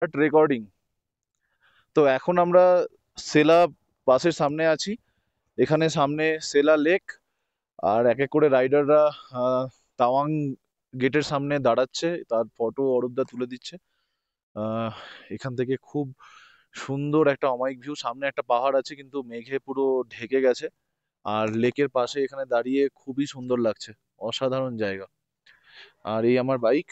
Recording. তো এখন আমরা সেলা বাসের সামনে আছি। এখানে সামনে সেলা লেক, আর এক এক করে রাইডাররা তাওয়াং গেটের সামনে দাঁড়াচ্ছে, তার ফটো অরূপদা তুলে দিচ্ছে। আহ, এখান থেকে খুব সুন্দর একটা অমায়িক ভিউ। সামনে একটা পাহাড় আছে কিন্তু মেঘে পুরো ঢেকে গেছে, আর লেকের পাশে এখানে দাঁড়িয়ে খুবই সুন্দর লাগছে। অসাধারণ জায়গা। আর এই আমার বাইক।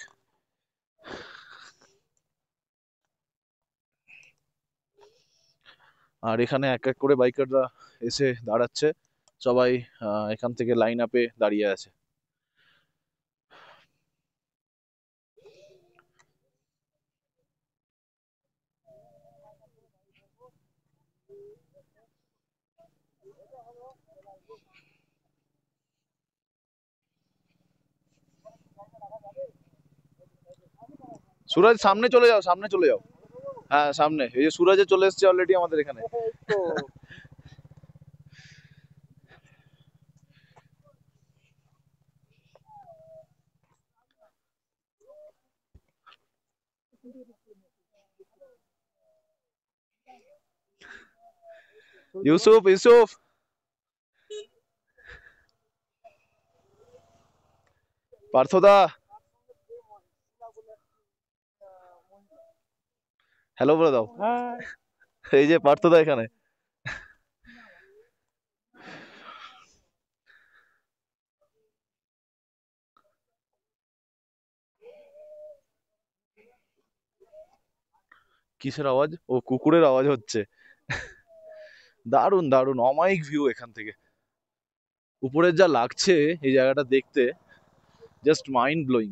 আর এখানে এক এক করে বাইকাররা এসে দাঁড়াচ্ছে। সবাই এখান থেকে লাইন আপে দাঁড়িয়ে আছে। সুরজ, সামনে চলে যাও, সামনে চলে যাও। হ্যাঁ, সামনে এই যে সুরজে চলে এসেছে অলরেডি আমাদের এখানে। ইউসুফ, ইউসুফ, পার্থদা, হ্যালো বলে দাও। এই যে পার্থদা এখানে। কিসের আওয়াজ? ও, কুকুরের আওয়াজ হচ্ছে। দারুণ দারুণ অমায়িক ভিউ এখান থেকে। উপরের যা লাগছে এই জায়গাটা দেখতে, জাস্ট মাইন্ড ব্লোয়িং।